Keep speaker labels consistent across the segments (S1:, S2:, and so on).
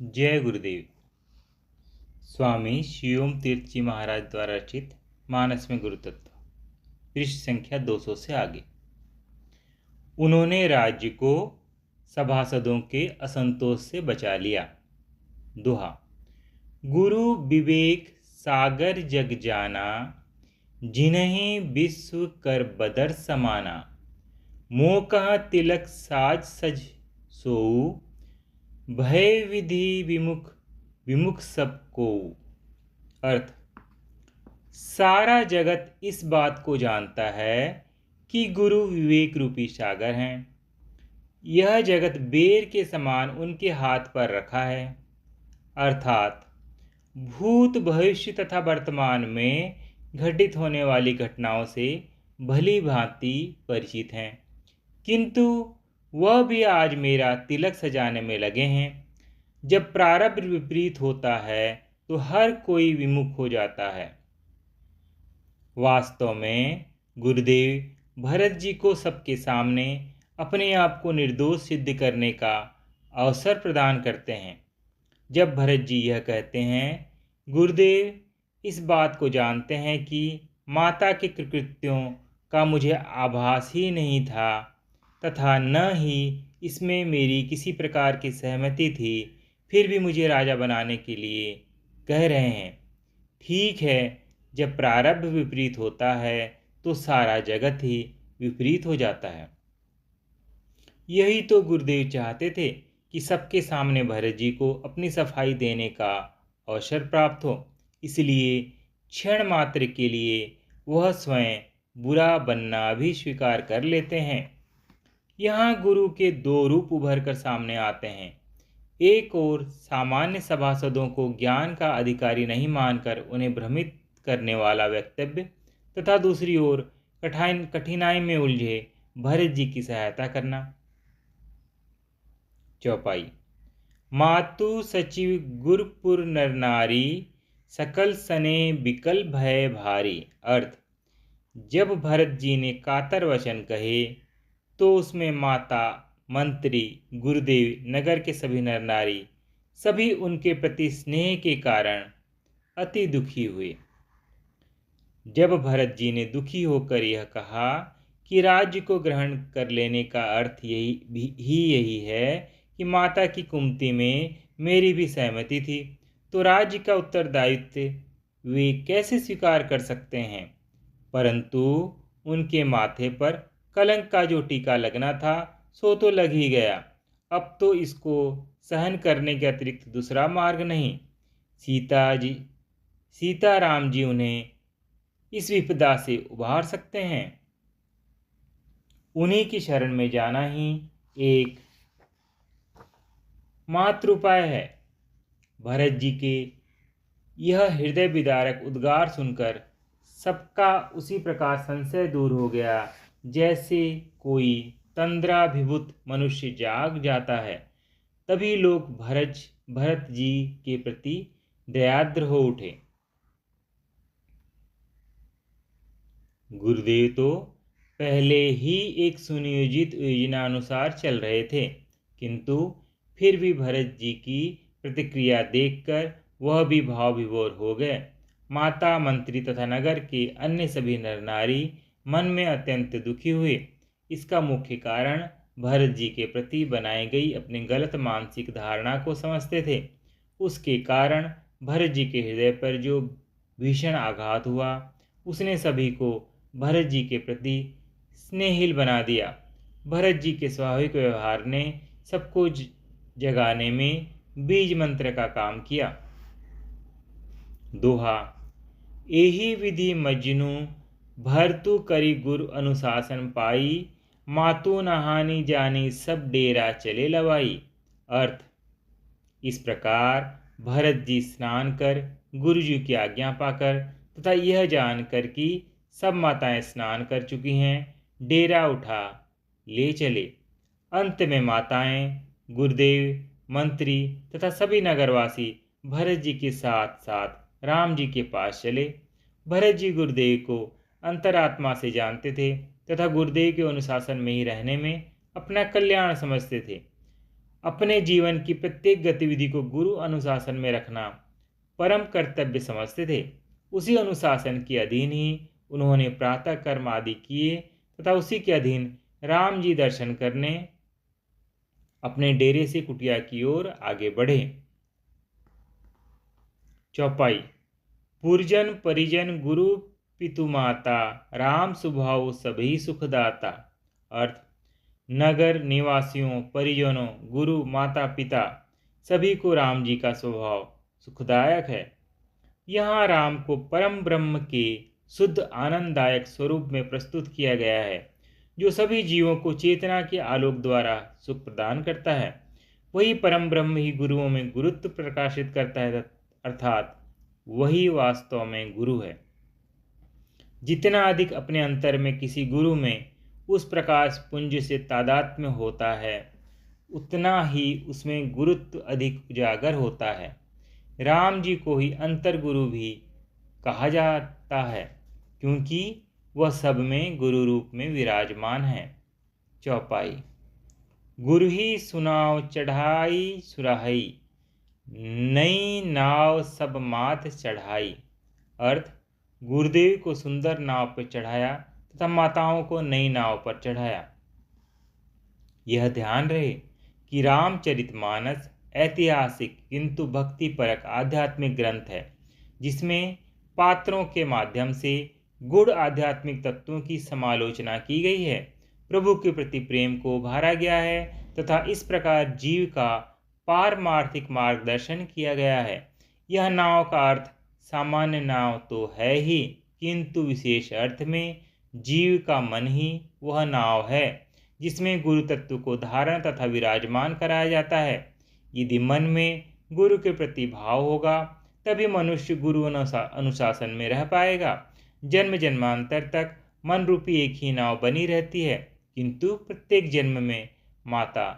S1: जय गुरुदेव। स्वामी शिवोम तीर्थ जी महाराज द्वारा रचित मानस में गुरु तत्व, पृष्ठ संख्या 200 से आगे। उन्होंने राज्य को सभासदों के असंतोष से बचा लिया। दोहा। गुरु विवेक सागर जग जाना, जिन्हीं विश्व कर बदर समाना। मोह कहा तिलक साज सज सोऊ, भय विधि विमुख विमुख सबको। अर्थ। सारा जगत इस बात को जानता है कि गुरु विवेक रूपी सागर हैं। यह जगत बेर के समान उनके हाथ पर रखा है, अर्थात भूत भविष्य तथा वर्तमान में घटित होने वाली घटनाओं से भली भांति परिचित हैं, किंतु वह भी आज मेरा तिलक सजाने में लगे हैं। जब प्रारब्ध विपरीत होता है तो हर कोई विमुख हो जाता है। वास्तव में गुरुदेव भरत जी को सबके सामने अपने आप को निर्दोष सिद्ध करने का अवसर प्रदान करते हैं। जब भरत जी यह कहते हैं, गुरुदेव इस बात को जानते हैं कि माता के कृत्यों का मुझे आभास ही नहीं था तथा न ही इसमें मेरी किसी प्रकार की सहमति थी, फिर भी मुझे राजा बनाने के लिए कह रहे हैं। ठीक है, जब प्रारब्ध विपरीत होता है तो सारा जगत ही विपरीत हो जाता है। यही तो गुरुदेव चाहते थे कि सबके सामने भरत जी को अपनी सफाई देने का अवसर प्राप्त हो। इसलिए क्षण मात्र के लिए वह स्वयं बुरा बनना भी स्वीकार कर लेते हैं। यहाँ गुरु के दो रूप उभर कर सामने आते हैं। एक ओर सामान्य सभासदों को ज्ञान का अधिकारी नहीं मानकर उन्हें भ्रमित करने वाला वक्तव्य, तथा दूसरी ओर कठिनाई में उलझे भरत जी की सहायता करना। चौपाई। मातु सचिव गुरपुर नर नारी, सकल सने बिकल भय भारी। अर्थ। जब भरत जी ने कातर वचन कहे तो उसमें माता, मंत्री, गुरुदेव, नगर के सभी नर नारी सभी उनके प्रति स्नेह के कारण अति दुखी हुए। जब भरत जी ने दुखी होकर यह कहा कि राज्य को ग्रहण कर लेने का अर्थ यही है कि माता की कुमति में मेरी भी सहमति थी, तो राज्य का उत्तरदायित्व वे कैसे स्वीकार कर सकते हैं। परंतु उनके माथे पर कलंक का जो टीका लगना था सो तो लग ही गया। अब तो इसको सहन करने के अतिरिक्त दूसरा मार्ग नहीं। सीताराम जी उन्हें इस विपदा से उबार सकते हैं। उन्हीं की शरण में जाना ही एक मात्र उपाय है। भरत जी के यह हृदय विदारक उद्गार सुनकर सबका उसी प्रकार संशय दूर हो गया, जैसे कोई तंद्राभिभूत मनुष्य जाग जाता है। तभी लोग भरत जी के प्रति दयाद्र हो उठे। गुरुदेव तो पहले ही एक सुनियोजित योजना अनुसार चल रहे थे, किंतु फिर भी भरत जी की प्रतिक्रिया देखकर वह भी भाव विभोर हो गए। माता, मंत्री तथा नगर के अन्य सभी नर नारी मन में अत्यंत दुखी हुए। इसका मुख्य कारण भरत जी के प्रति बनाई गई अपनी गलत मानसिक धारणा को समझते थे। उसके कारण भरत जी के हृदय पर जो भीषण आघात हुआ, उसने सभी को भरत जी के प्रति स्नेहिल बना दिया। भरत जी के स्वाभाविक व्यवहार ने सबको जगाने में बीज मंत्र का काम किया। दोहा। एही विधि मजनू, भरतु करी गुरु अनुशासन पाई। मातु नहानी जानी, सब डेरा चले लवाई। अर्थ। इस प्रकार भरत जी स्नान कर, गुरु जी की आज्ञा पाकर तथा यह जानकर कि सब माताएं स्नान कर चुकी हैं, डेरा उठा ले चले। अंत में माताएं, गुरुदेव, मंत्री तथा सभी नगरवासी भरत जी के साथ साथ राम जी के पास चले। भरत जी गुरुदेव को अंतरात्मा से जानते थे तथा गुरुदेव के अनुशासन में ही रहने में अपना कल्याण समझते थे। अपने जीवन की प्रत्येक गतिविधि को गुरु अनुशासन में रखना परम कर्तव्य समझते थे। उसी अनुशासन के अधीन ही उन्होंने प्रातः कर्म आदि किए तथा उसी के अधीन राम जी दर्शन करने अपने डेरे से कुटिया की ओर आगे बढ़े। चौपाई। पुरजन परिजन गुरु पितु माता, राम स्वभाव सभी सुखदाता। अर्थ, नगर निवासियों, परिजनों, गुरु, माता पिता सभी को राम जी का स्वभाव सुखदायक है। यहाँ राम को परम ब्रह्म के शुद्ध आनंददायक स्वरूप में प्रस्तुत किया गया है, जो सभी जीवों को चेतना के आलोक द्वारा सुख प्रदान करता है। वही परम ब्रह्म ही गुरुओं में गुरुत्व प्रकाशित करता है, अर्थात वही वास्तव में गुरु है। जितना अधिक अपने अंतर में किसी गुरु में उस प्रकाश पुंज से तादात्म्य होता है, उतना ही उसमें गुरुत्व अधिक उजागर होता है। राम जी को ही अंतर गुरु भी कहा जाता है, क्योंकि वह सब में गुरु रूप में विराजमान है। चौपाई। गुरु ही सुनाव चढ़ाई सुराही, नई नाव सब माथ चढ़ाई। अर्थ, गुरुदेव को सुंदर नाव पर चढ़ाया तथा माताओं को नई नाव पर चढ़ाया। यह ध्यान रहे कि रामचरितमानस ऐतिहासिक किंतु भक्तिपरक आध्यात्मिक ग्रंथ है, जिसमें पात्रों के माध्यम से गुण आध्यात्मिक तत्वों की समालोचना की गई है, प्रभु के प्रति प्रेम को उभारा गया है तथा इस प्रकार जीव का पारमार्थिक मार्गदर्शन किया गया है। यह नाव का अर्थ सामान्य नाव तो है ही, किंतु विशेष अर्थ में जीव का मन ही वह नाव है, जिसमें गुरु तत्व को धारण तथा विराजमान कराया जाता है। यदि मन में गुरु के प्रति भाव होगा, तभी मनुष्य गुरु अनुशासन में रह पाएगा। जन्म जन्मांतर तक मन रूपी एक ही नाव बनी रहती है, किंतु प्रत्येक जन्म में माता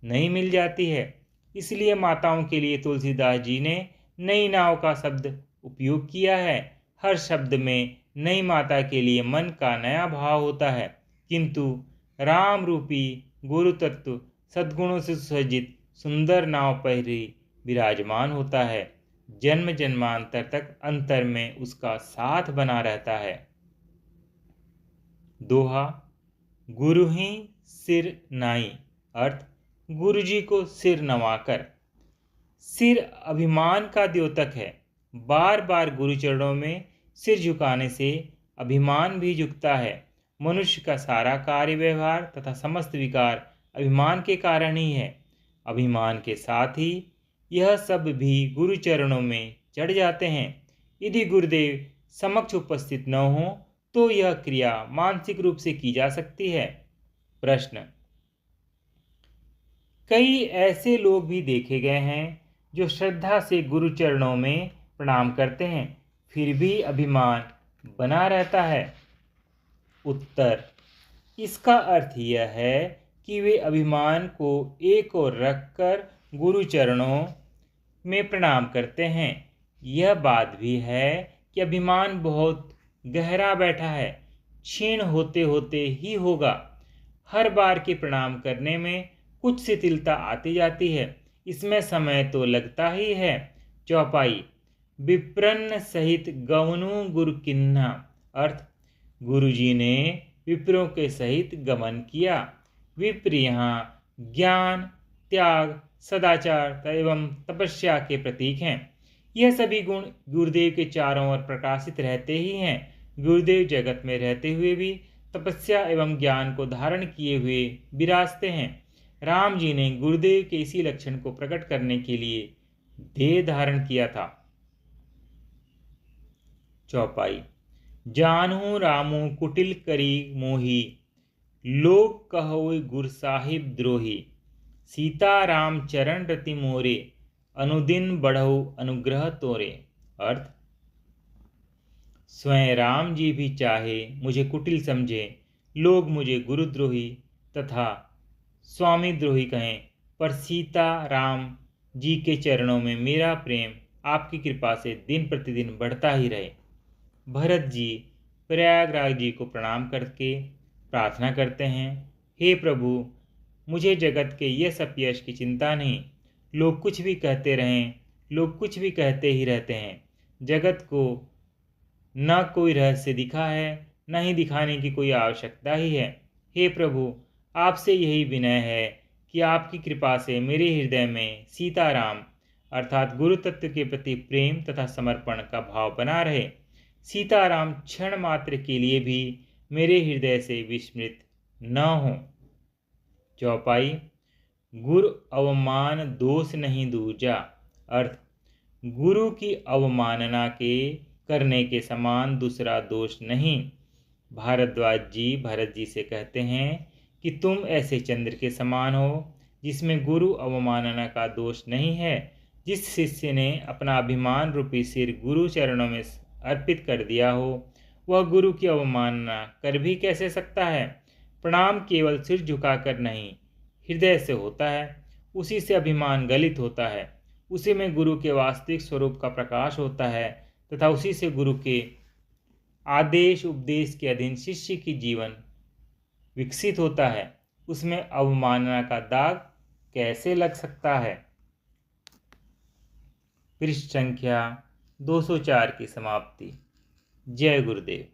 S1: नई मिल जाती है। इसलिए माताओं के लिए तुलसीदास जी ने नई नाव का शब्द उपयोग किया है। हर शब्द में नई माता के लिए मन का नया भाव होता है, किंतु राम रूपी गुरु तत्व सद्गुणों से सुसज्जित सुंदर नाव पर ही विराजमान होता है। जन्म जन्मांतर तक अंतर में उसका साथ बना रहता है। दोहा। गुरु ही सिर नाई। अर्थ, गुरु जी को सिर नवाकर। सिर अभिमान का द्योतक है। बार बार गुरु चरणों में सिर झुकाने से अभिमान भी झुकता है। मनुष्य का सारा कार्य व्यवहार तथा समस्त विकार अभिमान के कारण ही है। अभिमान के साथ ही यह सब भी गुरु चरणों में चढ़ जाते हैं। यदि गुरुदेव समक्ष उपस्थित न हो तो यह क्रिया मानसिक रूप से की जा सकती है। प्रश्न। कई ऐसे लोग भी देखे गए हैं जो श्रद्धा से गुरु चरणों में प्रणाम करते हैं, फिर भी अभिमान बना रहता है। उत्तर। इसका अर्थ यह है कि वे अभिमान को एक ओर रखकर गुरु चरणों में प्रणाम करते हैं। यह बात भी है कि अभिमान बहुत गहरा बैठा है, क्षीण होते होते ही होगा। हर बार के प्रणाम करने में कुछ शिथिलता आती जाती है, इसमें समय तो लगता ही है। चौपाई। विप्रन्न सहित गवनु गुरु किन्हा। अर्थ, गुरु जी ने विप्रों के सहित गमन किया। विप्र यहाँ ज्ञान, त्याग, सदाचार एवं तपस्या के प्रतीक हैं। यह सभी गुण गुरुदेव के चारों ओर प्रकाशित रहते ही हैं। गुरुदेव जगत में रहते हुए भी तपस्या एवं ज्ञान को धारण किए हुए विराजते हैं। राम जी ने गुरुदेव के इसी लक्षण को प्रकट करने के लिए देह धारण किया था। चौपाई। जानहु रामू कुटिल करी मोही, लोग कहोय गुर साहिब द्रोही। सीता राम चरण रति मोरे, अनुदिन बढ़ऊ अनुग्रह तोरे। अर्थ, स्वयं राम जी भी चाहे मुझे कुटिल समझे, लोग मुझे गुरुद्रोही तथा स्वामी द्रोही कहें, पर सीता राम जी के चरणों में मेरा प्रेम आपकी कृपा से दिन प्रतिदिन बढ़ता ही रहे। भरत जी प्रयागराज जी को प्रणाम करके प्रार्थना करते हैं, हे प्रभु, मुझे जगत के यश अपयश की चिंता नहीं। लोग कुछ भी कहते रहें, लोग कुछ भी कहते ही रहते हैं। जगत को न कोई रहस्य दिखा है, न ही दिखाने की कोई आवश्यकता ही है। हे प्रभु, आपसे यही विनय है कि आपकी कृपा से मेरे हृदय में सीताराम अर्थात गुरु तत्व के प्रति प्रेम तथा समर्पण का भाव बना रहे। सीताराम क्षण मात्र के लिए भी मेरे हृदय से विस्मृत न हो। चौपाई। गुरु अवमान दोष नहीं दूजा। अर्थ, गुरु की अवमानना के करने के समान दूसरा दोष नहीं। भारद्वाज जी भरत जी से कहते हैं कि तुम ऐसे चंद्र के समान हो जिसमें गुरु अवमानना का दोष नहीं है। जिस शिष्य ने अपना अभिमान रूपी सिर गुरु चरणों में अर्पित कर दिया हो, वह गुरु की अवमानना कर भी कैसे सकता है। प्रणाम केवल सिर झुकाकर नहीं, हृदय से होता है। उसी से अभिमान गलित होता है, उसी में गुरु के वास्तविक स्वरूप का प्रकाश होता है तथा उसी से गुरु के आदेश उपदेश के अधीन शिष्य की जीवन विकसित होता है। उसमें अवमानना का दाग कैसे लग सकता है। पृष्ठ संख्या 204 की समाप्ति। जय गुरुदेव।